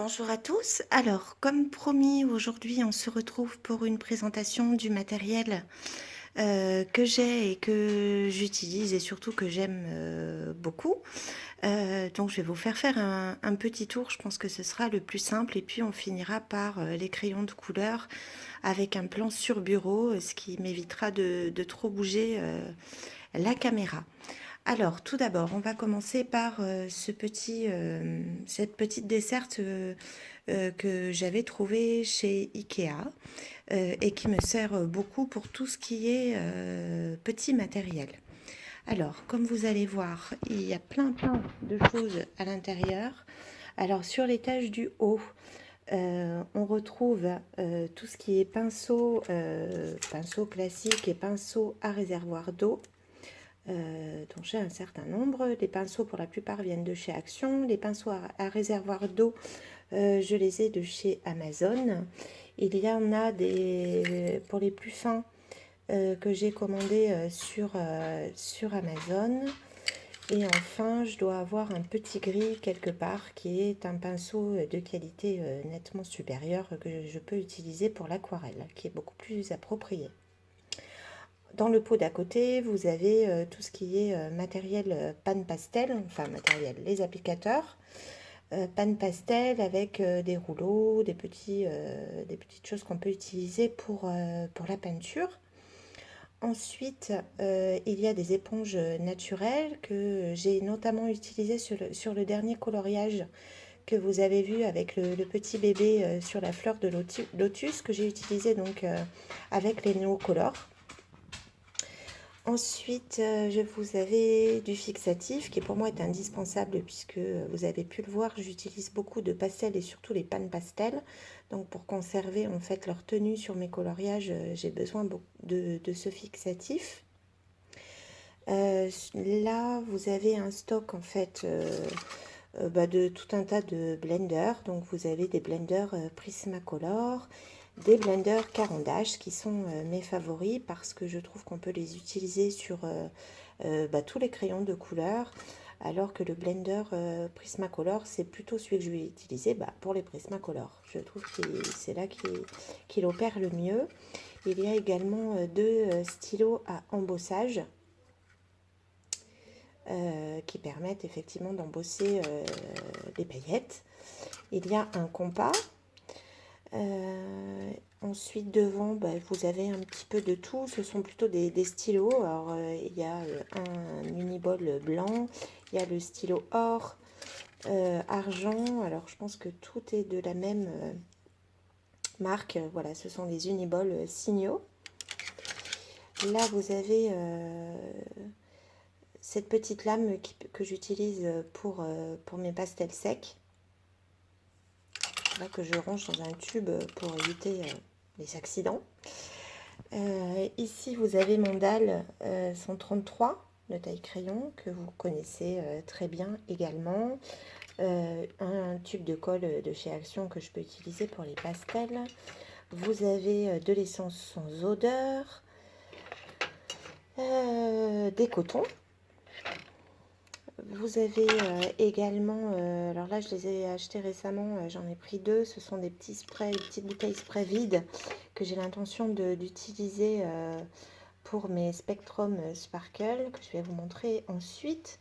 Bonjour à tous. Alors, comme promis, aujourd'hui, on se retrouve pour une présentation du matériel que j'ai et que j'utilise et surtout que j'aime beaucoup. Donc, je vais vous faire un petit tour. Je pense que ce sera le plus simple. Et puis, on finira par les crayons de couleur avec un plan sur bureau, ce qui m'évitera de trop bouger la caméra. Alors, tout d'abord, on va commencer par cette petite desserte que j'avais trouvée chez Ikea et qui me sert beaucoup pour tout ce qui est petit matériel. Alors, comme vous allez voir, il y a plein de choses à l'intérieur. Alors, sur l'étage du haut, on retrouve tout ce qui est pinceau classique et pinceau à réservoir d'eau. Dont j'ai un certain nombre. Les pinceaux pour la plupart viennent de chez Action. Les pinceaux à réservoir d'eau, je les ai de chez Amazon. Il y en a des pour les plus fins que j'ai commandé sur Amazon. Et enfin, je dois avoir un petit gris quelque part qui est un pinceau de qualité nettement supérieure que je peux utiliser pour l'aquarelle, qui est beaucoup plus approprié. Dans le pot d'à côté, vous avez tout ce qui est matériel panne pastel, enfin matériel, les applicateurs, panne pastel avec des rouleaux, des petites choses qu'on peut utiliser pour la peinture. Ensuite, il y a des éponges naturelles que j'ai notamment utilisées sur le dernier coloriage que vous avez vu avec le petit bébé sur la fleur de lotus que j'ai utilisé donc avec les Neocolor. Ensuite, je vous avais du fixatif qui pour moi est indispensable puisque vous avez pu le voir, j'utilise beaucoup de pastels et surtout les pannes pastels. Donc pour conserver en fait leur tenue sur mes coloriages, j'ai besoin de ce fixatif. Là, vous avez un stock en fait de tout un tas de blenders. Donc vous avez des blenders Prismacolor, des blenders Caran d'Ache qui sont mes favoris parce que je trouve qu'on peut les utiliser sur tous les crayons de couleur, alors que le blender Prismacolor c'est plutôt celui que je vais utiliser pour les Prismacolor. Je trouve que c'est là qu'il opère le mieux. Il y a également deux stylos à embossage qui permettent effectivement d'embosser les paillettes. Il y a un compas. Ensuite devant vous avez un petit peu de tout, ce sont plutôt des stylos. Alors il y a un uniball blanc, il y a le stylo or, argent. Alors je pense que tout est de la même marque. Voilà, ce sont les uniballs signaux. Là vous avez cette petite lame que j'utilise pour mes pastels secs. Là, que je range dans un tube pour éviter les accidents. Ici, vous avez mon dalle 133 de taille crayon que vous connaissez très bien également. Un tube de colle de chez Action que je peux utiliser pour les pastels. Vous avez de l'essence sans odeur, des cotons. Vous avez également, alors là je les ai achetés récemment, j'en ai pris deux, ce sont des petits sprays, des petites bouteilles spray vides que j'ai l'intention d'utiliser pour mes Spectrum Sparkle, que je vais vous montrer ensuite.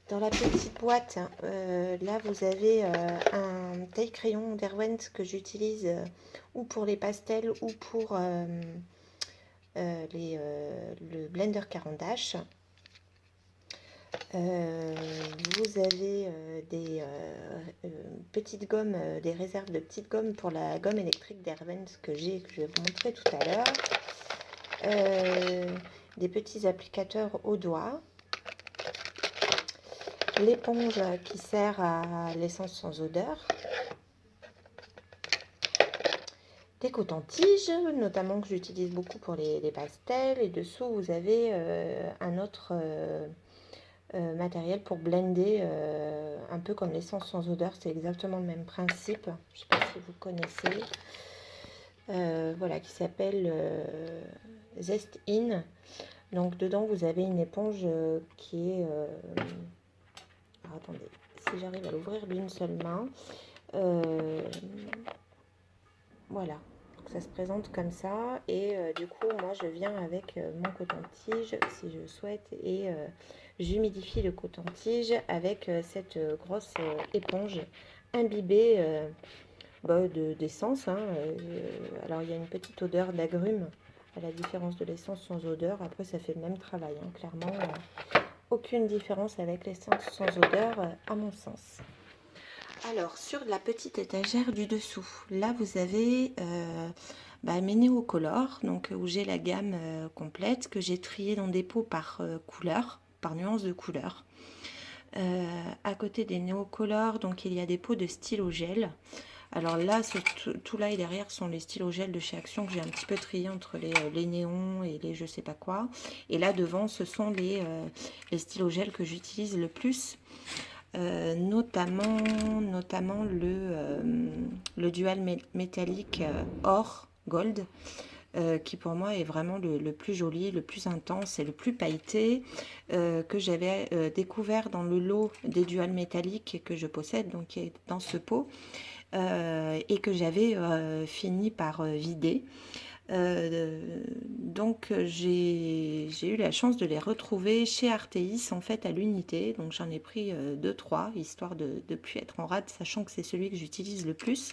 Dans la petite boîte, là vous avez un taille crayon Derwent que j'utilise ou pour les pastels ou pour le blender Caran d'Ache. Vous avez des petites gommes, des réserves de petites gommes pour la gomme électrique Derwent que je vais vous montrer tout à l'heure. Des petits applicateurs au doigt. L'éponge qui sert à l'essence sans odeur. Des cotons-tiges, notamment que j'utilise beaucoup pour les pastels. Et dessous, vous avez un autre matériel pour blender, un peu comme l'essence sans odeur. C'est exactement le même principe. Je ne sais pas si vous connaissez. Voilà, qui s'appelle Zest In. Donc dedans, vous avez une éponge qui est... alors, attendez, si j'arrive à l'ouvrir d'une seule main. Euh, voilà, donc ça se présente comme ça et du coup moi je viens avec mon coton-tige si je souhaite et j'humidifie le coton-tige avec cette grosse éponge imbibée d'essence, hein, alors il y a une petite odeur d'agrumes à la différence de l'essence sans odeur. Après ça fait le même travail, hein, clairement aucune différence avec l'essence sans odeur à mon sens. Alors, sur la petite étagère du dessous, là vous avez mes néocolores, donc où j'ai la gamme complète que j'ai triée dans des pots par couleur, par nuance de couleur. À côté des néocolores, donc il y a des pots de stylo gel. Alors là, tout là et derrière sont les stylos gel de chez Action que j'ai un petit peu trié entre les néons et les je sais pas quoi. Et là devant, ce sont les stylos gel que j'utilise le plus. Notamment le dual métallique or gold qui pour moi est vraiment le plus joli, le plus intense et le plus pailleté que j'avais découvert dans le lot des dual métalliques que je possède, donc qui est dans ce pot et que j'avais fini par vider. Donc j'ai eu la chance de les retrouver chez Artéis en fait à l'unité, donc j'en ai pris 2-3 histoire de ne plus être en rade, sachant que c'est celui que j'utilise le plus.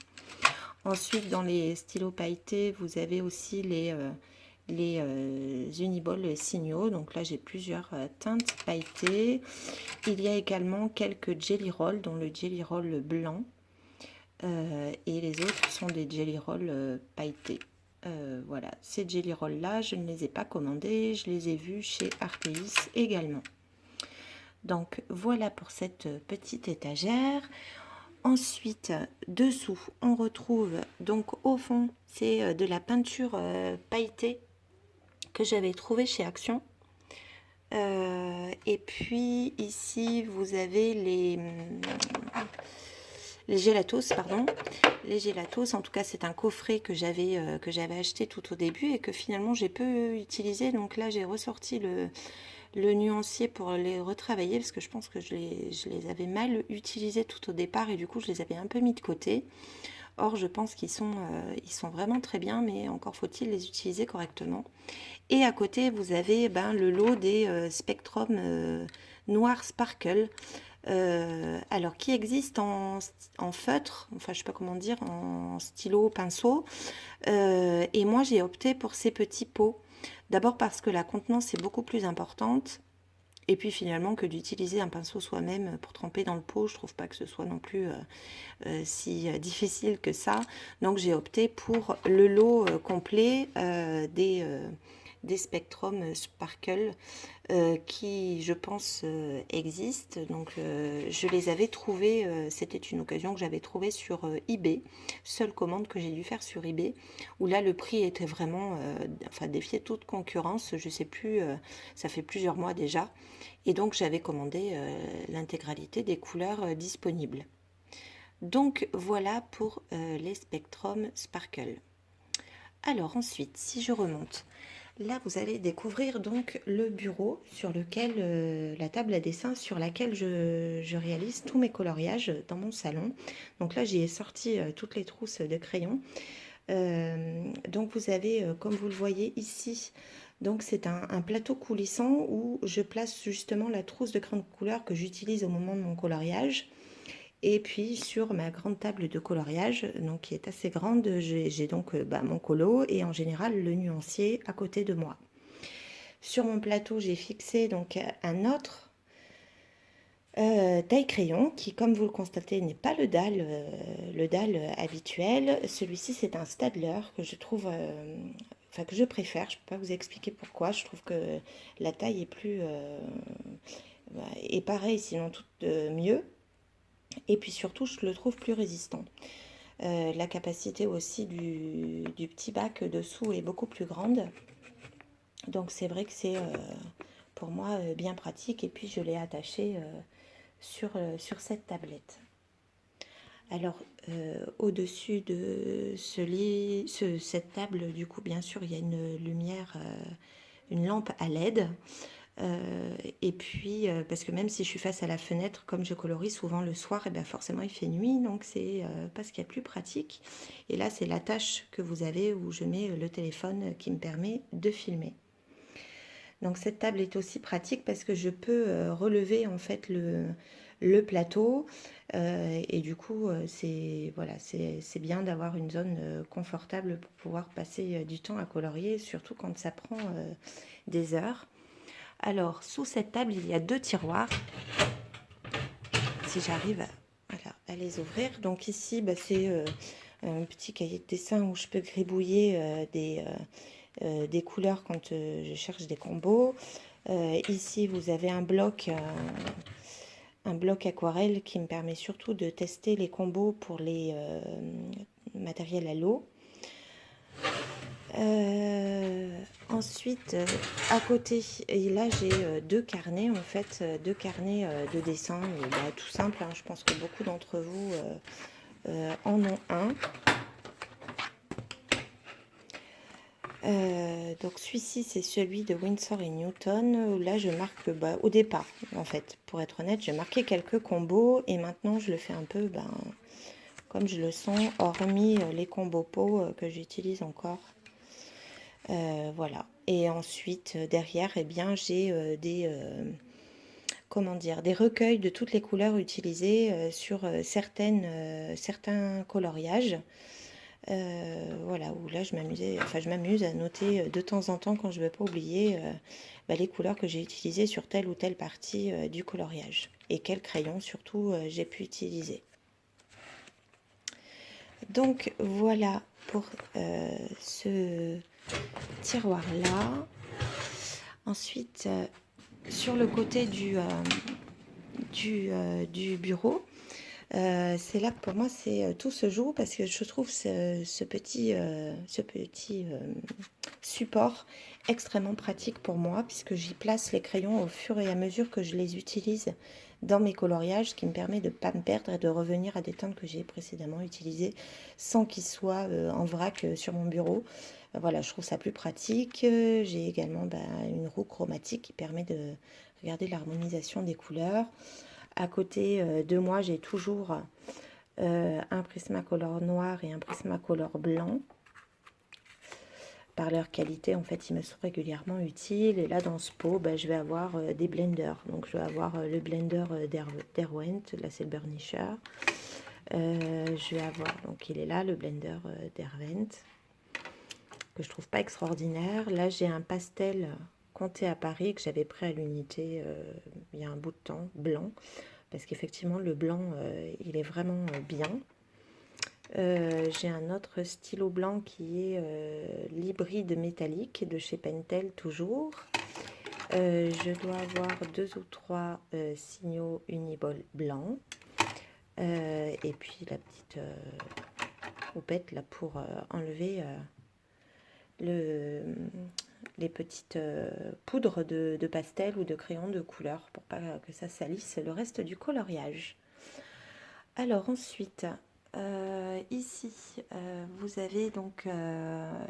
Ensuite dans les stylos pailletés vous avez aussi les Uniball signaux, donc là j'ai plusieurs teintes pailletées. Il y a également quelques Jelly Roll, dont le Jelly Roll blanc et les autres sont des Jelly Roll pailletés. Voilà, ces jelly rolls là, je ne les ai pas commandés, je les ai vus chez Artéis également. Donc voilà pour cette petite étagère. Ensuite, dessous, on retrouve donc au fond, c'est de la peinture pailletée que j'avais trouvée chez Action. Et puis ici, vous avez les gelatos, pardon. Les gelatos, en tout cas, c'est un coffret que j'avais acheté tout au début et que finalement j'ai peu utilisé. Donc là, j'ai ressorti le nuancier pour les retravailler parce que je pense que je les avais mal utilisés tout au départ et du coup, je les avais un peu mis de côté. Or, je pense qu'ils sont vraiment très bien, mais encore faut-il les utiliser correctement. Et à côté, vous avez le lot des Spectrum Noir Sparkle. Alors, qui existe en feutre, enfin je sais pas comment dire, en stylo, pinceau. Et moi j'ai opté pour ces petits pots. D'abord parce que la contenance est beaucoup plus importante. Et puis finalement que d'utiliser un pinceau soi-même pour tremper dans le pot, je trouve pas que ce soit non plus si difficile que ça. Donc j'ai opté pour le lot complet des Spectrum Sparkle qui, je pense, existent. Donc, je les avais trouvés, c'était une occasion que j'avais trouvée sur eBay, seule commande que j'ai dû faire sur eBay, où là, le prix était vraiment, défiait toute concurrence, je sais plus, ça fait plusieurs mois déjà. Et donc, j'avais commandé l'intégralité des couleurs disponibles. Donc, voilà pour les Spectrum Sparkle. Alors ensuite, si je remonte, là vous allez découvrir donc le bureau sur lequel, la table à dessin sur laquelle je réalise tous mes coloriages dans mon salon. Donc là j'y ai sorti toutes les trousses de crayons. Donc vous avez, comme vous le voyez ici, donc c'est un plateau coulissant où je place justement la trousse de crayon de couleur que j'utilise au moment de mon coloriage. Et puis sur ma grande table de coloriage, donc qui est assez grande, j'ai donc mon colo et en général le nuancier à côté de moi. Sur mon plateau, j'ai fixé donc un autre taille crayon qui, comme vous le constatez, n'est pas le dalle habituel. Celui-ci, c'est un Staedtler que je trouve, que je préfère. Je ne peux pas vous expliquer pourquoi. Je trouve que la taille est plus, est pareil, sinon tout mieux. Et puis surtout, je le trouve plus résistant. La capacité aussi du petit bac dessous est beaucoup plus grande. Donc c'est vrai que c'est pour moi bien pratique. Et puis je l'ai attaché sur cette tablette. Alors au-dessus de cette table, du coup, bien sûr, il y a une lumière, une lampe à LED. Et puis, parce que même si je suis face à la fenêtre, comme je colorie souvent le soir, et bien forcément il fait nuit, donc c'est pas ce qu'il y a plus pratique. Et là, c'est la tâche que vous avez où je mets le téléphone qui me permet de filmer. Donc cette table est aussi pratique parce que je peux relever en fait le plateau et du coup c'est voilà, c'est bien d'avoir une zone confortable pour pouvoir passer du temps à colorier, surtout quand ça prend des heures. Alors sous cette table il y a deux tiroirs, si j'arrive voilà, à les ouvrir. Donc ici bah, c'est un petit cahier de dessin où je peux gribouiller des couleurs quand je cherche des combos. Ici, vous avez un bloc aquarelle qui me permet surtout de tester les combos pour les matériels à l'eau. Ensuite, à côté, et là j'ai deux carnets en fait, deux carnets de dessin, bah, tout simple, hein, je pense que beaucoup d'entre vous en ont un. Donc celui-ci c'est celui de Winsor et Newton. Là je marque bah, au départ en fait, pour être honnête, j'ai marqué quelques combos et maintenant je le fais un peu comme je le sens, hormis les combos pots que j'utilise encore. Voilà. Et ensuite derrière eh bien j'ai comment dire, des recueils de toutes les couleurs utilisées sur certains coloriages. Voilà, où là je m'amuse à noter de temps en temps quand je ne veux pas oublier les couleurs que j'ai utilisées sur telle ou telle partie du coloriage et quel crayon surtout j'ai pu utiliser. Donc voilà pour ce tiroir là. Ensuite sur le côté du bureau, c'est là que pour moi tout se joue parce que je trouve ce petit support extrêmement pratique pour moi puisque j'y place les crayons au fur et à mesure que je les utilise dans mes coloriages, ce qui me permet de ne pas me perdre et de revenir à des teintes que j'ai précédemment utilisées sans qu'ils soient en vrac sur mon bureau. Voilà, je trouve ça plus pratique. J'ai également une roue chromatique qui permet de regarder l'harmonisation des couleurs. À côté de moi, j'ai toujours un Prismacolor noir et un Prismacolor blanc. Par leur qualité, en fait, ils me sont régulièrement utiles. Et là, dans ce pot, je vais avoir des blenders. Donc, je vais avoir le blender Derwent. Là, c'est le Burnisher. Je vais avoir, donc il est là, le blender Derwent, que je trouve pas extraordinaire. Là, j'ai un pastel Comté à Paris que j'avais pris à l'unité il y a un bout de temps, blanc. Parce qu'effectivement le blanc il est vraiment bien. J'ai un autre stylo blanc qui est l'hybride métallique de chez Pentel toujours. Je dois avoir 2 ou 3 signaux uniball blancs. Et puis la petite houppette là pour enlever les petites poudres de pastel ou de crayon de couleur pour pas que ça salisse le reste du coloriage. Alors ensuite, ici, vous avez donc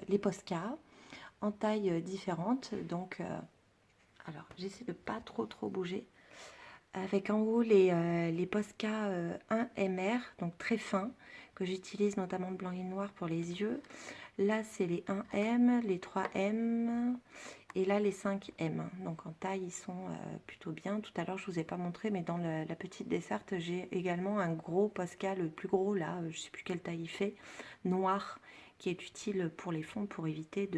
les Posca en tailles différentes. Donc, alors j'essaie de pas trop bouger. Avec en haut les Posca 1MR, donc très fins, que j'utilise notamment de blanc et noir pour les yeux. Là, c'est les 1M, les 3M et là, les 5M. Donc en taille, ils sont plutôt bien. Tout à l'heure, je ne vous ai pas montré, mais dans la petite desserte, j'ai également un gros Posca, le plus gros là, je ne sais plus quelle taille il fait, noir, qui est utile pour les fonds pour éviter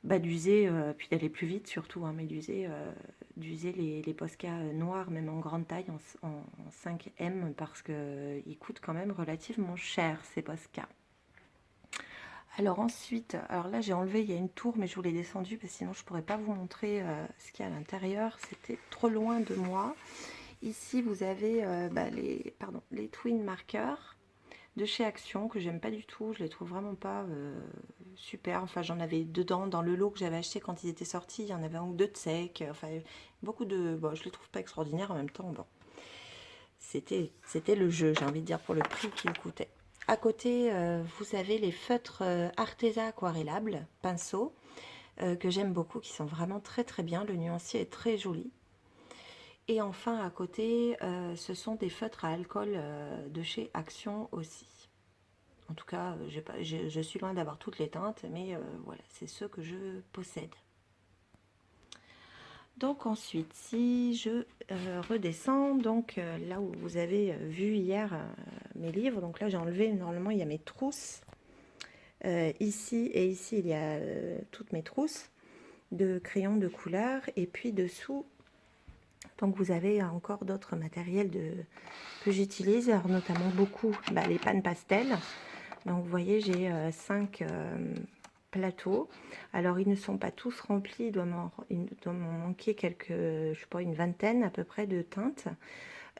d'user, puis d'aller plus vite surtout, hein, mais d'user les Posca noirs, même en grande taille, en 5M, parce qu'ils coûtent quand même relativement cher, ces Posca. Alors ensuite, alors là j'ai enlevé, il y a une tour, mais je vous l'ai descendue, parce que sinon je ne pourrais pas vous montrer ce qu'il y a à l'intérieur, c'était trop loin de moi. Ici vous avez les Twin Markers de chez Action, que j'aime pas du tout, je les trouve vraiment pas super. Enfin j'en avais dedans, dans le lot que j'avais acheté quand ils étaient sortis, il y en avait un ou deux de sec, enfin beaucoup de... Bon, je les trouve pas extraordinaires en même temps, bon. C'était le jeu, j'ai envie de dire, pour le prix qu'il coûtait. À côté, vous avez les feutres Arteza aquarellables, pinceau. que j'aime beaucoup, qui sont vraiment très très bien. Le nuancier est très joli. Et enfin, à côté, ce sont des feutres à alcool de chez Action aussi. En tout cas, je suis loin d'avoir toutes les teintes, mais voilà, c'est ceux que je possède. Donc ensuite, si je redescends, donc là où vous avez vu hier mes livres, donc là j'ai enlevé, normalement il y a mes trousses. Ici et ici, il y a toutes mes trousses de crayons de couleur. Et puis dessous, donc vous avez encore d'autres matériels que j'utilise, notamment beaucoup les pannes pastel. Donc vous voyez, j'ai 5 plateaux. Alors ils ne sont pas tous remplis, il doit m'en manquer quelques, je sais pas, une vingtaine à peu près de teintes.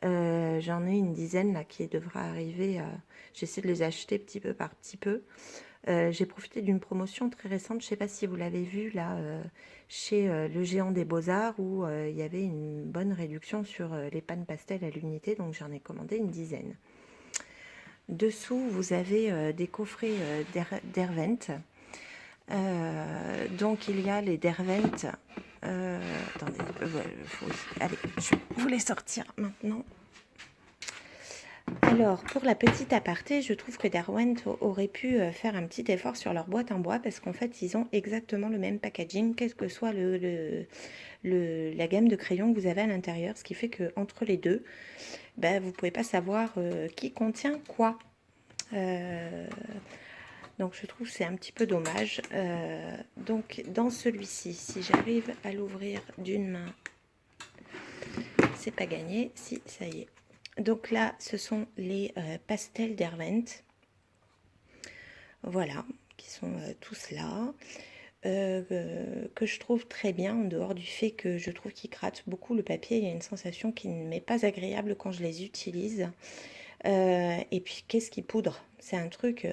J'en ai une dizaine là qui devra arriver. J'essaie de les acheter petit peu par petit peu. J'ai profité d'une promotion très récente, je ne sais pas si vous l'avez vu là, chez le Géant des Beaux-Arts, où il y avait une bonne réduction sur les pannes pastel à l'unité, donc j'en ai commandé une dizaine. Dessous, vous avez des coffrets Derwent. Donc il y a les Derwent. Attendez, allez, je vous les sortir maintenant. Alors, pour la petite aparté, je trouve que Derwent aurait pu faire un petit effort sur leur boîte en bois parce qu'en fait, ils ont exactement le même packaging, quelle que soit la gamme de crayons que vous avez à l'intérieur, ce qui fait qu'entre les deux, vous ne pouvez pas savoir qui contient quoi. Donc, je trouve que c'est un petit peu dommage. Donc, dans celui-ci, si j'arrive à l'ouvrir d'une main, c'est pas gagné. Si, ça y est. Donc là, ce sont les pastels Derwent. Voilà, qui sont tous là. Que je trouve très bien, en dehors du fait que je trouve qu'ils grattent beaucoup le papier. Il y a une sensation qui ne m'est pas agréable quand je les utilise. Et puis, qu'est-ce qu'ils poudrent? C'est un truc,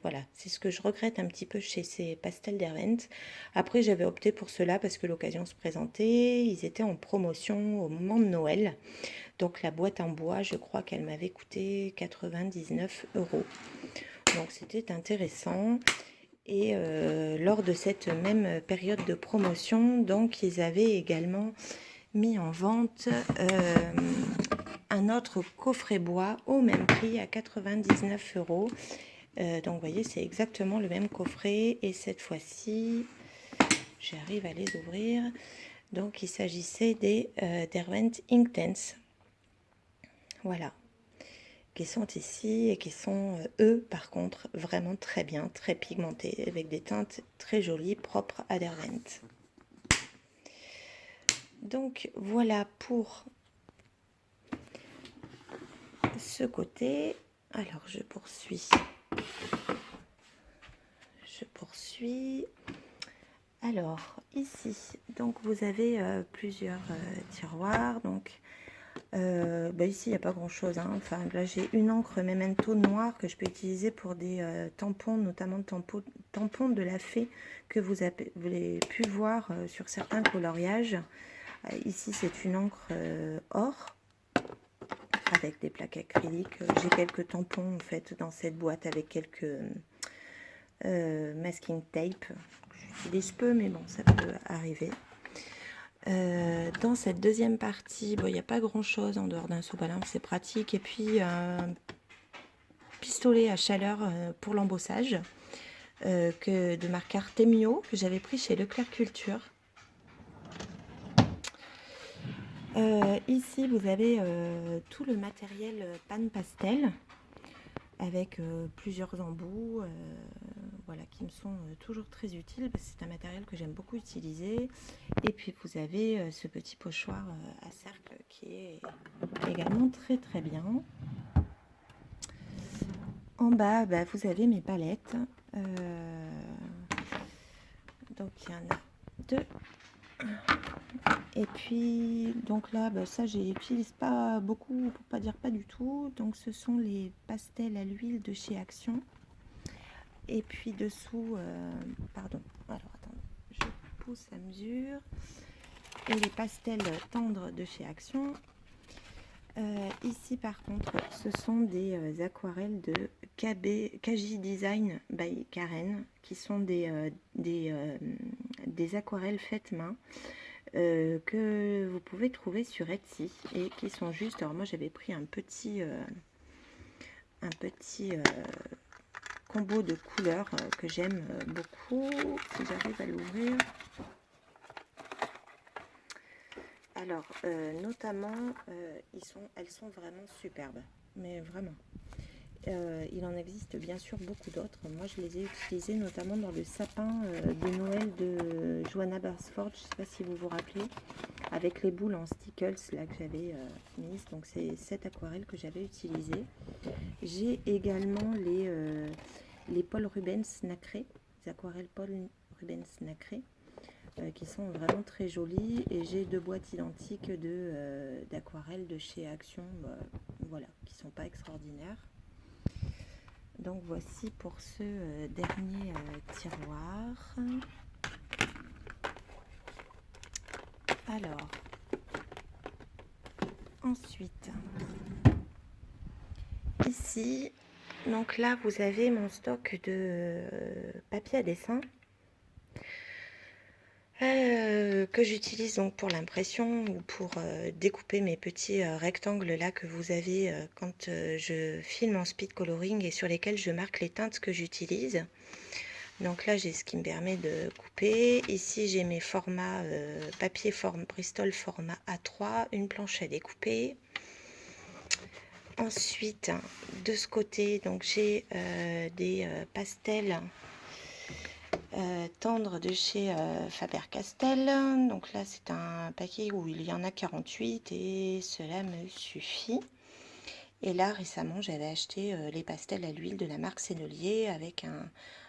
voilà, c'est ce que je regrette un petit peu chez ces pastels Derwent. Après, j'avais opté pour cela parce que l'occasion se présentait. Ils étaient en promotion au moment de Noël. Donc la boîte en bois, je crois qu'elle m'avait coûté 99 €. Donc c'était intéressant. Et lors de cette même période de promotion, donc ils avaient également mis en vente un autre coffret bois au même prix à 99 €. Donc vous voyez, c'est exactement le même coffret. Et cette fois-ci, j'arrive à les ouvrir. Donc il s'agissait des Derwent Inktense. Voilà, qui sont ici et qui sont, eux, par contre, vraiment très bien, très pigmentés, avec des teintes très jolies, propres à Derwent. Donc, voilà pour ce côté. Alors, je poursuis. Alors, ici, donc, vous avez plusieurs tiroirs, donc... ici, il n'y a pas grand chose, hein. Enfin, là, j'ai une encre Memento noire que je peux utiliser pour des tampons, notamment tampons de la Fée que vous avez pu voir sur certains coloriages. Ici, c'est une encre or avec des plaques acryliques. J'ai quelques tampons en fait dans cette boîte avec quelques masking tape. J'utilise peu, mais bon, ça peut arriver. Dans cette deuxième partie, il n'y a pas grand chose en dehors d'un sous-balance, c'est pratique. Et puis un pistolet à chaleur pour l'embossage de marque Artemio que j'avais pris chez Leclerc Culture. Ici, vous avez tout le matériel panne pastel avec plusieurs embouts. Voilà, qui me sont toujours très utiles parce que c'est un matériel que j'aime beaucoup utiliser. Et puis vous avez ce petit pochoir à cercle qui est également très très bien. En bas, vous avez mes palettes. Donc il y en a deux. Et puis donc là, ça j'utilise pas beaucoup, pour pas dire pas du tout. Donc ce sont les pastels à l'huile de chez Action. Et puis dessous, pardon, alors attendez, je pousse à mesure. Et les pastels tendres de chez Action. Ici par contre, ce sont des aquarelles de KJ Design by Karen, qui sont des aquarelles faites main que vous pouvez trouver sur Etsy et qui sont juste. Alors moi j'avais pris un petit combo de couleurs que j'aime beaucoup. Si j'arrive à l'ouvrir. Alors, notamment, elles sont vraiment superbes, mais vraiment. Il en existe bien sûr beaucoup d'autres. Moi, je les ai utilisées notamment dans le sapin de Noël de Johanna Basford. Je ne sais pas si vous vous rappelez, avec les boules en stickles là que j'avais mises. Donc, c'est cette aquarelle que j'avais utilisée. J'ai également les Paul Rubens nacrés, les aquarelles Paul Rubens nacrés. Qui sont vraiment très jolies, et j'ai 2 boîtes identiques d'aquarelles de chez Action, voilà, qui sont pas extraordinaires. Donc voici pour ce dernier tiroir. Alors, ensuite, ici, donc là vous avez mon stock de papier à dessin. Que j'utilise donc pour l'impression ou pour découper mes petits rectangles là que vous avez quand je filme en speed coloring et sur lesquels je marque les teintes que j'utilise. Donc là j'ai ce qui me permet de couper. Ici j'ai mes formats papier Bristol format A3, une planche à découper. Ensuite de ce côté donc j'ai des pastels tendre de chez Faber-Castell. Donc là c'est un paquet où il y en a 48 et cela me suffit. Et là récemment j'avais acheté les pastels à l'huile de la marque Sennelier avec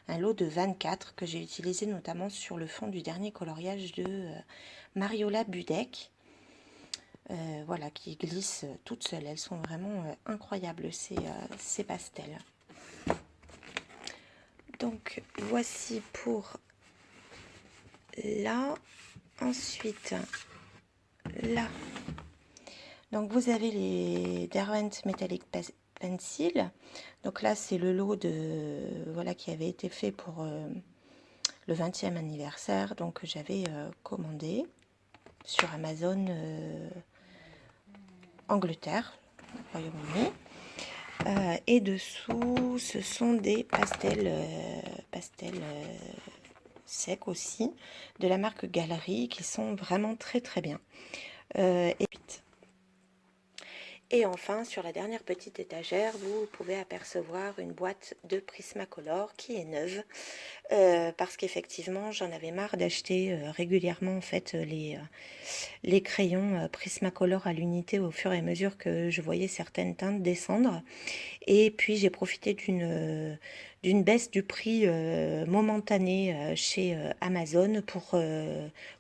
un lot de 24 que j'ai utilisé notamment sur le fond du dernier coloriage de Mariola Budek. Voilà, qui glissent toutes seules. Elles sont vraiment incroyables ces pastels. Donc voici pour là. Ensuite, là, donc vous avez les Derwent Metallic Pencil. Donc là, c'est le lot voilà, qui avait été fait pour le 20e anniversaire. Donc j'avais commandé sur Amazon Angleterre, Royaume-Uni. Et dessous, ce sont des pastels secs aussi, de la marque Galerie, qui sont vraiment très très bien. Et enfin, sur la dernière petite étagère, vous pouvez apercevoir une boîte de Prismacolor qui est neuve, parce qu'effectivement, j'en avais marre d'acheter régulièrement en fait les crayons Prismacolor à l'unité au fur et à mesure que je voyais certaines teintes descendre. Et puis j'ai profité d'une baisse du prix momentanée chez Amazon pour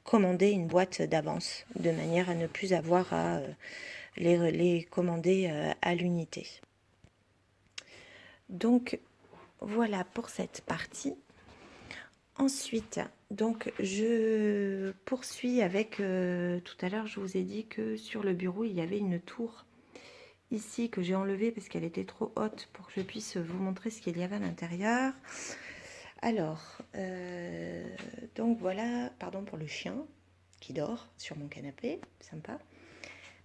commander une boîte d'avance, de manière à ne plus avoir à les commander à l'unité. Donc voilà pour cette partie. Ensuite, donc je poursuis avec, tout à l'heure je vous ai dit que sur le bureau il y avait une tour ici que j'ai enlevée parce qu'elle était trop haute pour que je puisse vous montrer ce qu'il y avait à l'intérieur. Alors, donc voilà, pardon pour le chien qui dort sur mon canapé, sympa,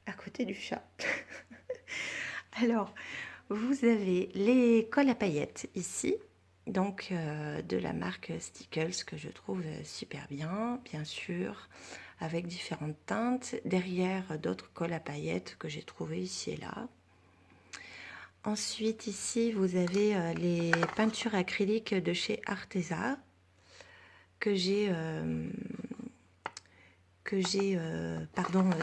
à côté du chat. Alors, vous avez les cols à paillettes ici, donc de la marque Stickles que je trouve super bien sûr, avec différentes teintes. Derrière, d'autres cols à paillettes que j'ai trouvés ici et là. Ensuite, ici, vous avez les peintures acryliques de chez Arteza que j'ai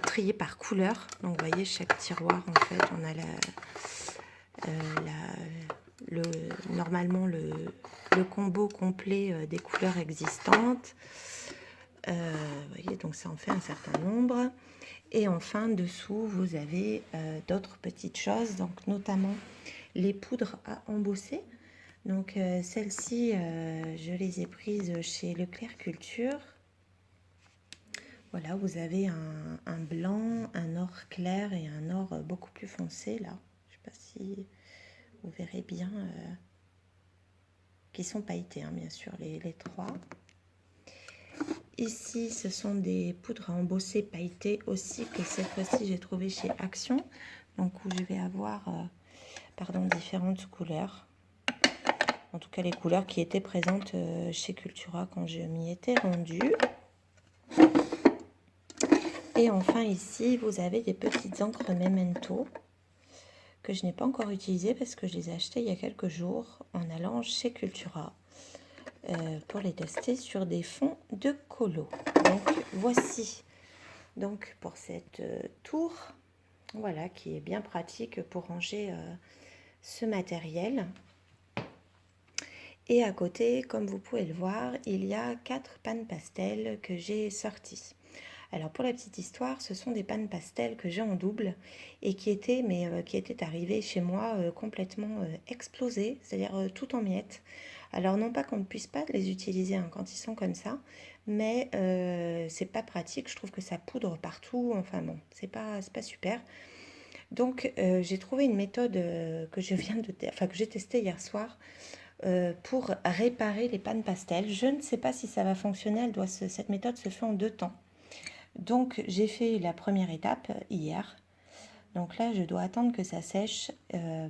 trié par couleur. Donc, vous voyez, chaque tiroir, en fait, on a normalement le combo complet des couleurs existantes. Vous voyez, donc ça en fait un certain nombre. Et enfin, dessous, vous avez d'autres petites choses, donc notamment les poudres à embosser. Donc celles-ci, je les ai prises chez Leclerc Culture. Voilà, vous avez un blanc, un or clair et un or beaucoup plus foncé là. Je ne sais pas si vous verrez bien qui sont pailletés, hein, bien sûr, les trois. Ici, ce sont des poudres à embosser pailletées aussi, que cette fois-ci, j'ai trouvé chez Action. Donc, où je vais avoir différentes couleurs. En tout cas, les couleurs qui étaient présentes chez Cultura quand je m'y étais rendue. Et enfin, ici, vous avez des petites encres Memento que je n'ai pas encore utilisées parce que je les ai achetées il y a quelques jours en allant chez Cultura pour les tester sur des fonds de colo. Donc, voici donc pour cette tour, voilà, qui est bien pratique pour ranger ce matériel. Et à côté, comme vous pouvez le voir, il y a 4 pannes pastel que j'ai sorties. Alors pour la petite histoire, ce sont des pannes pastel que j'ai en double et qui étaient arrivées chez moi complètement explosées, c'est-à-dire tout en miettes. Alors non pas qu'on ne puisse pas les utiliser hein, quand ils sont comme ça, mais c'est pas pratique. Je trouve que ça poudre partout. Enfin bon, c'est pas super. Donc j'ai trouvé une méthode que j'ai testée hier soir. Pour réparer les pannes pastel. Je ne sais pas si ça va fonctionner, cette méthode se fait en 2 temps. Donc j'ai fait la première étape hier. Donc là je dois attendre que ça sèche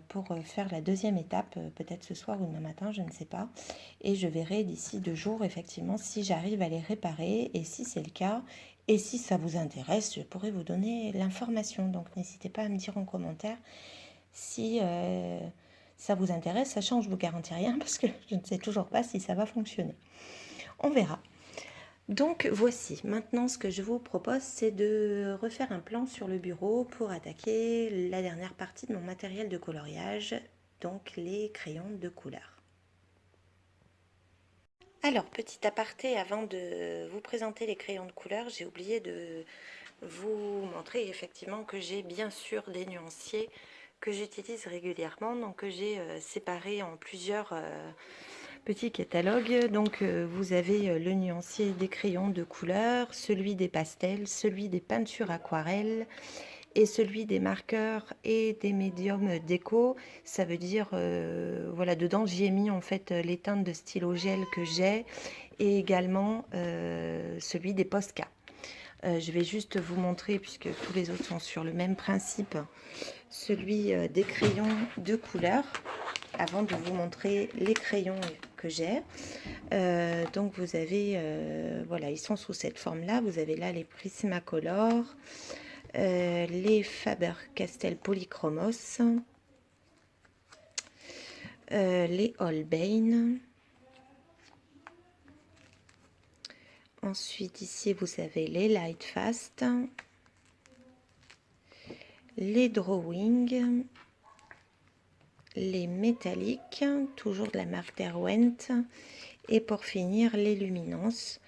pour faire la deuxième étape, peut-être ce soir ou demain matin, je ne sais pas. Et je verrai d'ici 2 jours effectivement si j'arrive à les réparer et si c'est le cas. Et si ça vous intéresse, je pourrais vous donner l'information. Donc n'hésitez pas à me dire en commentaire si ça vous intéresse, sachant que je ne vous garantis rien parce que je ne sais toujours pas si ça va fonctionner. On verra. Donc voici, maintenant ce que je vous propose, c'est de refaire un plan sur le bureau pour attaquer la dernière partie de mon matériel de coloriage, donc les crayons de couleur. Alors, petit aparté, avant de vous présenter les crayons de couleur, j'ai oublié de vous montrer effectivement que j'ai bien sûr des nuanciers que j'utilise régulièrement, donc que j'ai séparés en plusieurs petits catalogues. Donc vous avez le nuancier des crayons de couleur, celui des pastels, celui des peintures aquarelles et celui des marqueurs et des médiums déco. Ça veut dire, voilà, dedans j'y ai mis en fait les teintes de stylo gel que j'ai et également celui des Posca. Je vais juste vous montrer, puisque tous les autres sont sur le même principe, celui des crayons de couleur, avant de vous montrer les crayons que j'ai. Donc vous avez, voilà, ils sont sous cette forme-là. Vous avez là les Prismacolor, les Faber-Castell Polychromos, les Holbein. Ensuite, ici, vous avez les Lightfast, les Drawing, les Métalliques, toujours de la marque Derwent, et pour finir, les Luminance,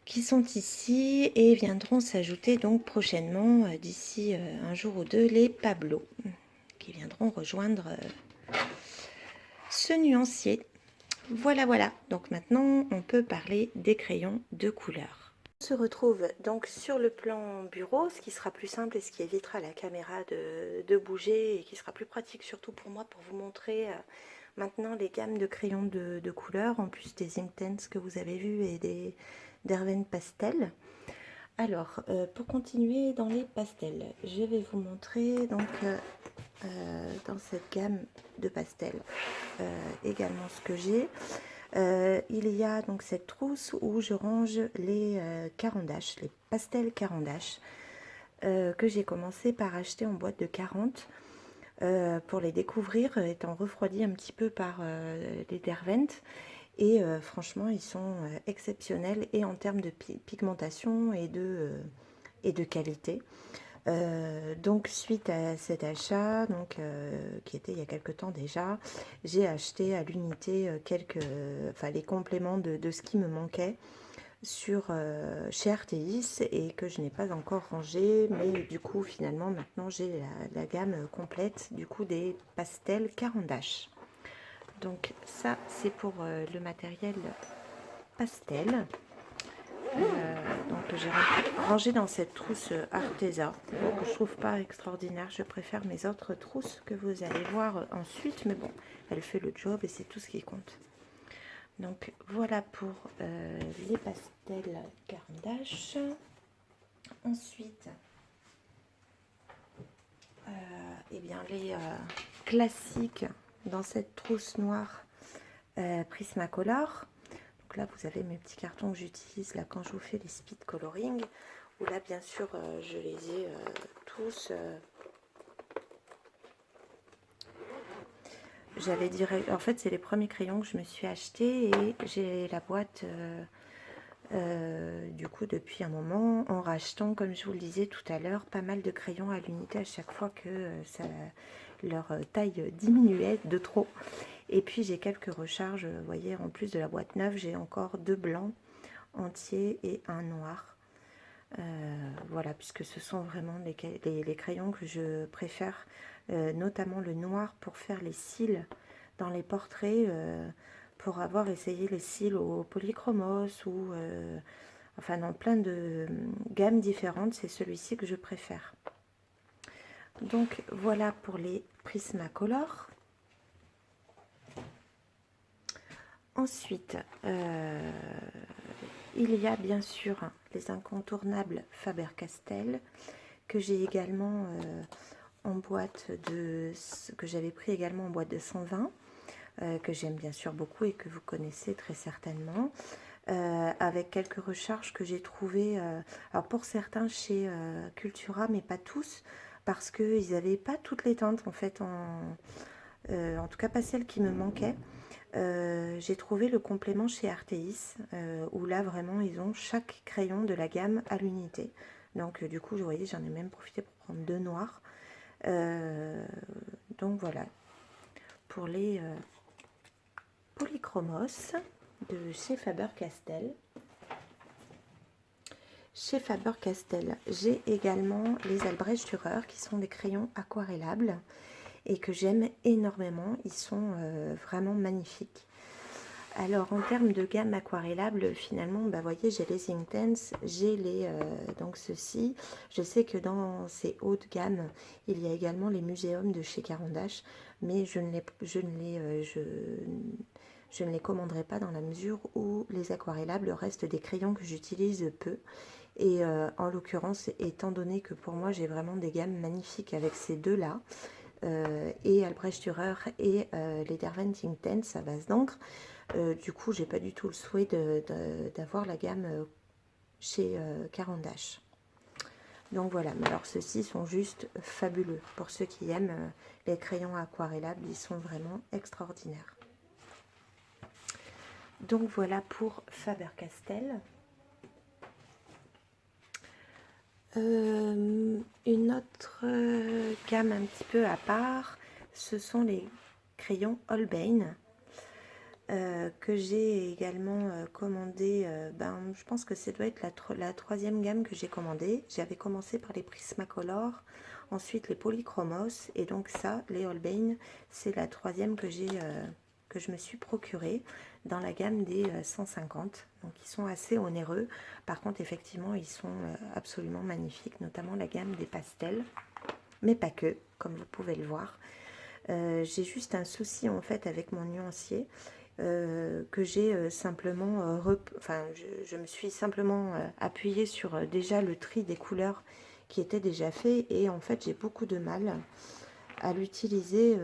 qui sont ici et viendront s'ajouter donc prochainement, d'ici un jour ou deux, les Pablo, qui viendront rejoindre ce nuancier. Voilà, voilà. Donc maintenant, on peut parler des crayons de couleur. On se retrouve donc sur le plan bureau, ce qui sera plus simple et ce qui évitera à la caméra de bouger et qui sera plus pratique surtout pour moi pour vous montrer maintenant les gammes de crayons de couleur, en plus des Inktense que vous avez vus et des Derwent Pastel. Alors, pour continuer dans les pastels, je vais vous montrer donc dans cette gamme de pastels également ce que j'ai. Il y a donc cette trousse où je range les carandaches, les pastels carandaches que j'ai commencé par acheter en boîte de 40 pour les découvrir, étant refroidis un petit peu par les Derwent. Et franchement, ils sont exceptionnels et en termes de pigmentation et de qualité. Donc suite à cet achat, donc, qui était il y a quelque temps déjà, j'ai acheté à l'unité les compléments de ce qui me manquait chez Artéis et que je n'ai pas encore rangé, mais du coup finalement maintenant j'ai la gamme complète du coup des pastels Carandache. Donc ça c'est pour le matériel pastel. Donc j'ai rangé dans cette trousse Arteza que je trouve pas extraordinaire. Je préfère mes autres trousses que vous allez voir ensuite, mais bon, elle fait le job et c'est tout ce qui compte. Donc voilà pour les pastels Caran d'Ache. Ensuite, eh bien les classiques dans cette trousse noire Prismacolor. Donc là, vous avez mes petits cartons que j'utilise là quand je vous fais les speed coloring. Où là, bien sûr, je les ai tous. J'avais direct. En fait, c'est les premiers crayons que je me suis acheté et j'ai la boîte. Du coup, depuis un moment, en rachetant, comme je vous le disais tout à l'heure, pas mal de crayons à l'unité à chaque fois que leur taille diminuait de trop. Et puis j'ai quelques recharges, vous voyez, en plus de la boîte neuve, j'ai encore 2 blancs entiers et un noir. Voilà, puisque ce sont vraiment les crayons que je préfère, notamment le noir pour faire les cils dans les portraits, pour avoir essayé les cils au polychromos ou enfin dans plein de gammes différentes, c'est celui-ci que je préfère. Donc voilà pour les Prismacolor. Ensuite, il y a bien sûr les incontournables Faber-Castell que j'ai également en boîte de que j'avais pris également en boîte de 120 que j'aime bien sûr beaucoup et que vous connaissez très certainement, avec quelques recharges que j'ai trouvées alors pour certains chez Cultura mais pas tous parce qu'ils n'avaient pas toutes les teintes en fait en tout cas pas celles qui me manquaient. J'ai trouvé le complément chez Arteis où là vraiment ils ont chaque crayon de la gamme à l'unité. Donc du coup, vous voyez, j'en ai même profité pour prendre 2 noirs. Donc voilà, pour les polychromos de chez Faber-Castell. Chez Faber-Castell, j'ai également les Albrecht Dürer qui sont des crayons aquarellables et que j'aime énormément. Ils sont vraiment magnifiques. Alors en termes de gamme aquarellable, finalement, bah, voyez, j'ai les Inktense, j'ai les donc ceux-ci. Je sais que dans ces hautes gammes, il y a également les muséums de chez Caran d'Ache, mais je ne les commanderai pas dans la mesure où les aquarellables restent des crayons que j'utilise peu. Et en l'occurrence, étant donné que pour moi, j'ai vraiment des gammes magnifiques avec ces deux-là, et Albrecht Dürer et les Derwent Inktense à base d'encre, du coup, j'ai pas du tout le souhait d'avoir la gamme chez Caran d'Ache. Donc voilà, mais alors ceux-ci sont juste fabuleux. Pour ceux qui aiment les crayons aquarellables, ils sont vraiment extraordinaires. Donc voilà pour Faber-Castell. Une autre gamme un petit peu à part, ce sont les crayons Holbein. Que j'ai également commandé, je pense que ça doit être la troisième gamme que j'ai commandée. J'avais commencé par les Prismacolor, ensuite les Polychromos, et donc ça, les Holbein, c'est la troisième que je me suis procurée dans la gamme des 150. Donc ils sont assez onéreux. Par contre, effectivement, ils sont absolument magnifiques, notamment la gamme des pastels, mais pas que, comme vous pouvez le voir. J'ai juste un souci en fait avec mon nuancier. Que j'ai simplement, je me suis simplement appuyée sur déjà le tri des couleurs qui était déjà fait et en fait j'ai beaucoup de mal à l'utiliser.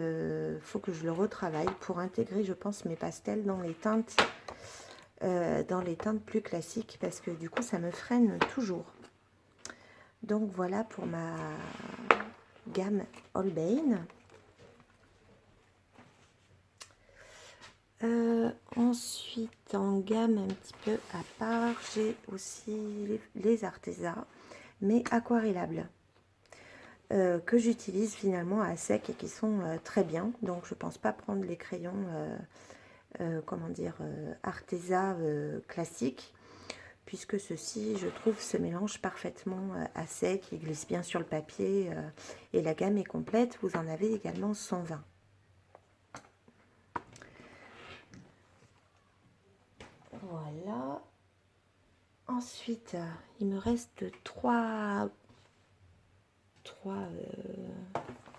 Faut que je le retravaille pour intégrer, je pense, mes pastels dans les teintes plus classiques parce que du coup ça me freine toujours. Donc voilà pour ma gamme Holbein. Ensuite, en gamme un petit peu à part, j'ai aussi les Arteza, mais aquarellables, que j'utilise finalement à sec et qui sont très bien. Donc, je pense pas prendre les crayons, Arteza classiques, puisque ceux-ci, je trouve, se mélangent parfaitement à sec, ils glissent bien sur le papier et la gamme est complète. Vous en avez également 120. Voilà. Ensuite, il me reste trois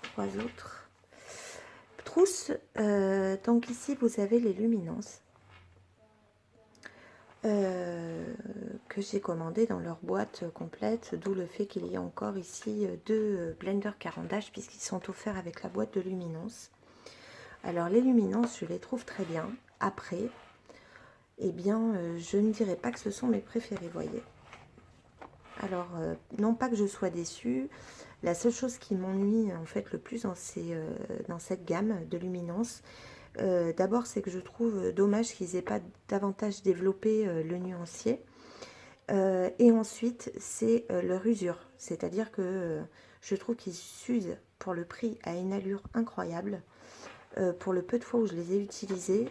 autres trousses. Donc ici, vous avez les luminances. que j'ai commandé dans leur boîte complète, d'où le fait qu'il y ait encore ici deux blenders Caran-d'Ache puisqu'ils sont offerts avec la boîte de luminance. Alors les luminances, je les trouve très bien. Après, eh bien, je ne dirais pas que ce sont mes préférés, voyez. Alors, non pas que je sois déçue, la seule chose qui m'ennuie en fait le plus dans cette gamme de luminance, d'abord c'est que je trouve dommage qu'ils n'aient pas davantage développé le nuancier. Et ensuite, c'est leur usure. C'est-à-dire que je trouve qu'ils s'usent pour le prix à une allure incroyable. Pour le peu de fois où je les ai utilisés,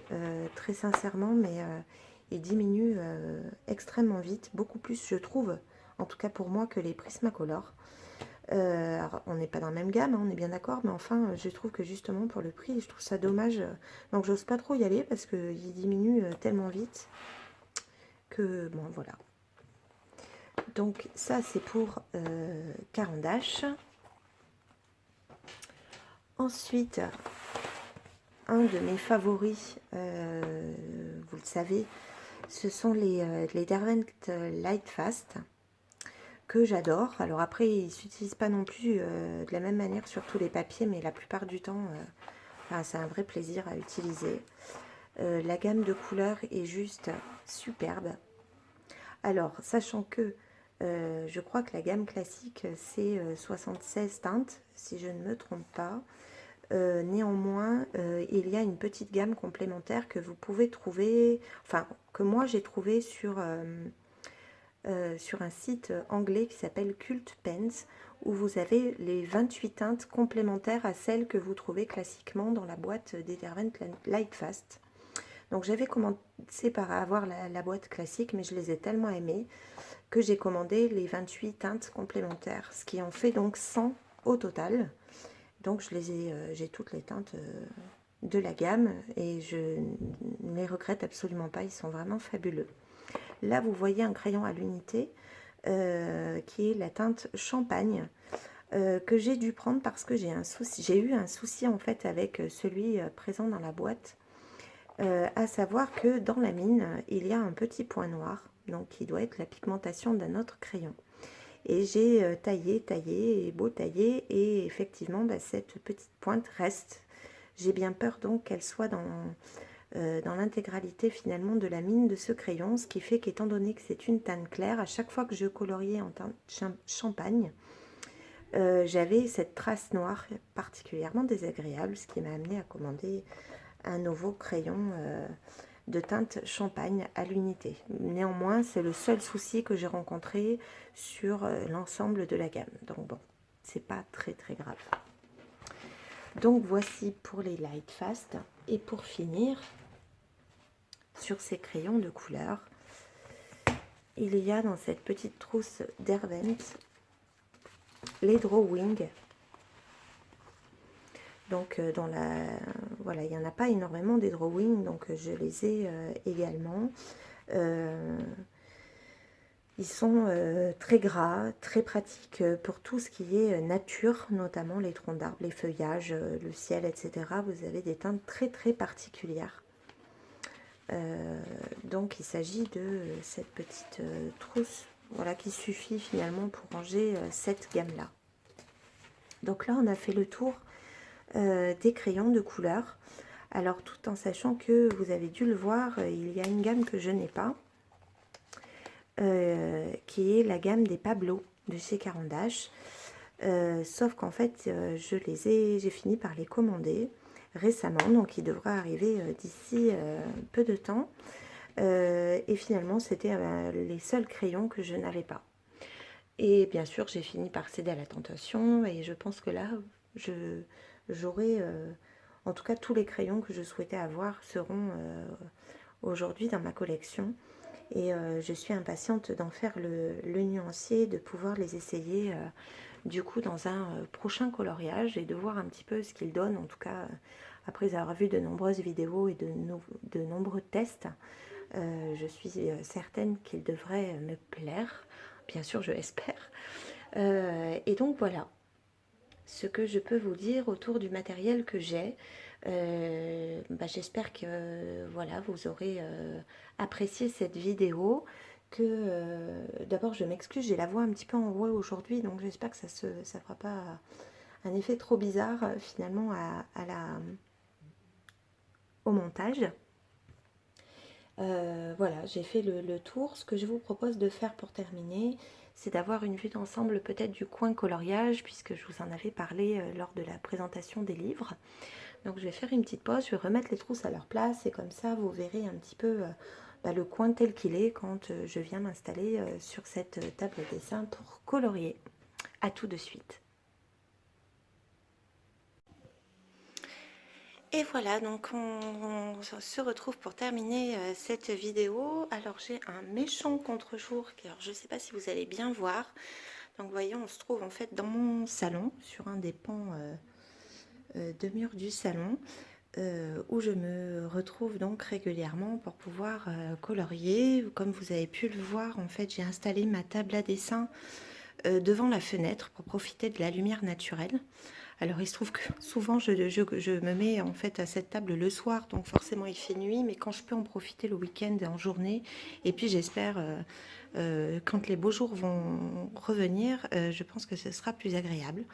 très sincèrement, mais ils diminuent extrêmement vite, beaucoup plus je trouve, en tout cas pour moi, que les Prismacolor. Alors, on n'est pas dans la même gamme, hein, on est bien d'accord, mais enfin, je trouve que justement pour le prix, je trouve ça dommage. Donc, j'ose pas trop y aller parce qu'ils diminuent tellement vite que, bon, voilà. Donc, ça, c'est pour Caran-d'Ache. Ensuite, un de mes favoris, vous le savez, ce sont les Derwent Lightfast que j'adore. Alors après, ils ne s'utilisent pas non plus de la même manière sur tous les papiers, mais la plupart du temps, enfin, c'est un vrai plaisir à utiliser. La gamme de couleurs est juste superbe. Alors, sachant que je crois que la gamme classique, c'est 76 teintes, si je ne me trompe pas. Néanmoins, il y a une petite gamme complémentaire que vous pouvez trouver, enfin, que moi j'ai trouvé sur un site anglais qui s'appelle Cult Pens, où vous avez les 28 teintes complémentaires à celles que vous trouvez classiquement dans la boîte des Derwent Lightfast. Donc j'avais commencé par avoir la boîte classique, mais je les ai tellement aimées que j'ai commandé les 28 teintes complémentaires, ce qui en fait donc 100 au total. Donc j'ai toutes les teintes de la gamme et je ne les regrette absolument pas, ils sont vraiment fabuleux. Là, vous voyez un crayon à l'unité qui est la teinte champagne que j'ai dû prendre parce que j'ai eu un souci en fait avec celui présent dans la boîte, à savoir que dans la mine, il y a un petit point noir, donc qui doit être la pigmentation d'un autre crayon. Et j'ai taillé, et beau tailler, et effectivement, cette petite pointe reste. J'ai bien peur donc qu'elle soit dans l'intégralité finalement de la mine de ce crayon, ce qui fait qu'étant donné que c'est une teinte claire, à chaque fois que je coloriais en teinte champagne, j'avais cette trace noire particulièrement désagréable, ce qui m'a amené à commander un nouveau crayon de teinte champagne à l'unité. Néanmoins, c'est le seul souci que j'ai rencontré sur l'ensemble de la gamme. Donc bon, c'est pas très très grave. Donc voici pour les Lightfast. Et pour finir, sur ces crayons de couleur, il y a dans cette petite trousse Derwent les Drawing. Donc voilà, il n'y en a pas énormément des Drawing, donc je les ai également. Ils sont très gras, très pratiques pour tout ce qui est nature, notamment les troncs d'arbres, les feuillages, le ciel, etc. Vous avez des teintes très très particulières. Donc il s'agit de cette petite trousse, voilà, qui suffit finalement pour ranger cette gamme-là. Donc là, on a fait le tour des crayons de couleur. Alors tout en sachant que vous avez dû le voir, il y a une gamme que je n'ai pas, qui est la gamme des Pablo de chez Caran-d'Ache. Sauf qu'en fait, j'ai fini par les commander récemment, donc il devra arriver d'ici peu de temps. Et finalement, c'était les seuls crayons que je n'avais pas. Et bien sûr, j'ai fini par céder à la tentation, et je pense que là, j'aurai, en tout cas, tous les crayons que je souhaitais avoir seront aujourd'hui dans ma collection. Et je suis impatiente d'en faire le nuancier, de pouvoir les essayer du coup dans un prochain coloriage et de voir un petit peu ce qu'il donne. En tout cas, après avoir vu de nombreuses vidéos et de nombreux tests, je suis certaine qu'il devrait me plaire. Bien sûr, je l'espère. Et donc voilà ce que je peux vous dire autour du matériel que j'ai. J'espère que voilà, vous aurez apprécié cette vidéo. D'abord, je m'excuse, j'ai la voix un petit peu enrouée aujourd'hui, donc j'espère que ça fera pas un effet trop bizarre finalement au montage. Voilà, j'ai fait le tour. Ce que je vous propose de faire pour terminer, c'est d'avoir une vue d'ensemble peut-être du coin coloriage, puisque je vous en avais parlé lors de la présentation des livres. Donc je vais faire une petite pause, je vais remettre les trousses à leur place, et comme ça vous verrez un petit peu le coin tel qu'il est quand je viens m'installer sur cette table de dessin pour colorier. A tout de suite. Et voilà, donc on se retrouve pour terminer cette vidéo. Alors j'ai un méchant contre-jour, alors je ne sais pas si vous allez bien voir. Donc vous voyez, on se trouve en fait dans mon salon, sur un des pans de mur du salon, où je me retrouve donc régulièrement pour pouvoir colorier. Comme vous avez pu le voir, en fait j'ai installé ma table à dessin devant la fenêtre pour profiter de la lumière naturelle. Alors il se trouve que souvent je me mets en fait à cette table le soir, donc forcément il fait nuit, mais quand je peux en profiter le week-end en journée, et puis j'espère quand les beaux jours vont revenir, je pense que ce sera plus agréable.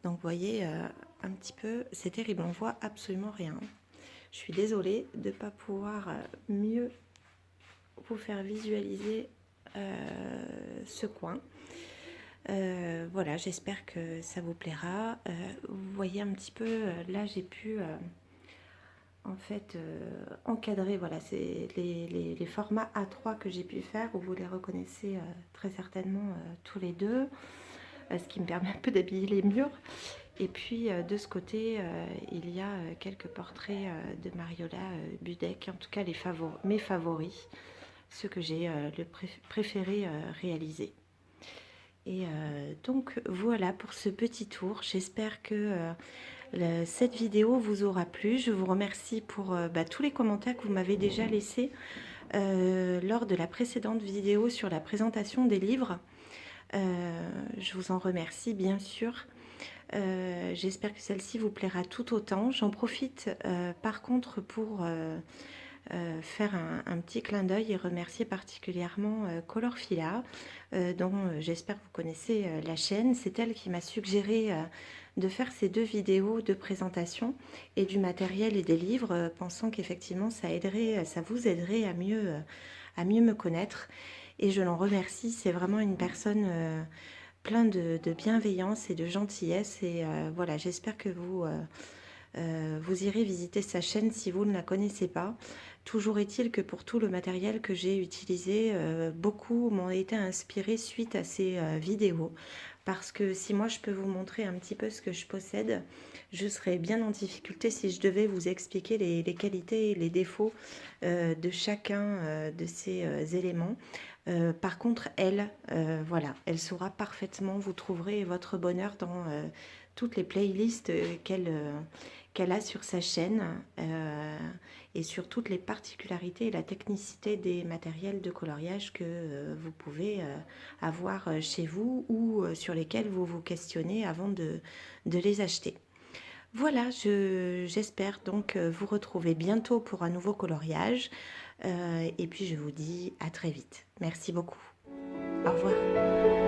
Donc vous voyez un petit peu, c'est terrible, on voit absolument rien. Je suis désolée de ne pas pouvoir mieux vous faire visualiser ce coin. Voilà, j'espère que ça vous plaira. Vous voyez un petit peu, là j'ai pu en fait encadrer, voilà, c'est les formats A3 que j'ai pu faire, vous les reconnaissez très certainement tous les deux, ce qui me permet un peu d'habiller les murs. Et puis de ce côté, il y a quelques portraits de Mariola Budek, en tout cas mes favoris, ceux que j'ai préféré réaliser. Et donc voilà pour ce petit tour. J'espère que cette vidéo vous aura plu. Je vous remercie pour tous les commentaires que vous m'avez déjà laissés lors de la précédente vidéo sur la présentation des livres. Je vous en remercie bien sûr. J'espère que celle-ci vous plaira tout autant. J'en profite par contre pour faire un petit clin d'œil et remercier particulièrement Colorfila, dont j'espère que vous connaissez la chaîne. C'est elle qui m'a suggéré de faire ces deux vidéos de présentation et du matériel et des livres, pensant qu'effectivement ça vous aiderait à mieux me connaître. Et je l'en remercie, c'est vraiment une personne plein de bienveillance et de gentillesse. Et voilà, j'espère que vous irez visiter sa chaîne si vous ne la connaissez pas. Toujours est-il que pour tout le matériel que j'ai utilisé, beaucoup m'ont été inspirés suite à ces vidéos. Parce que si moi je peux vous montrer un petit peu ce que je possède, je serais bien en difficulté si je devais vous expliquer les qualités et les défauts de chacun de ces éléments. Par contre, voilà, elle saura parfaitement, vous trouverez votre bonheur dans toutes les playlists qu'elle a sur sa chaîne et sur toutes les particularités et la technicité des matériels de coloriage que vous pouvez avoir chez vous ou sur lesquels vous vous questionnez avant de les acheter. Voilà, j'espère donc vous retrouver bientôt pour un nouveau coloriage et puis je vous dis à très vite. Merci beaucoup. Au revoir.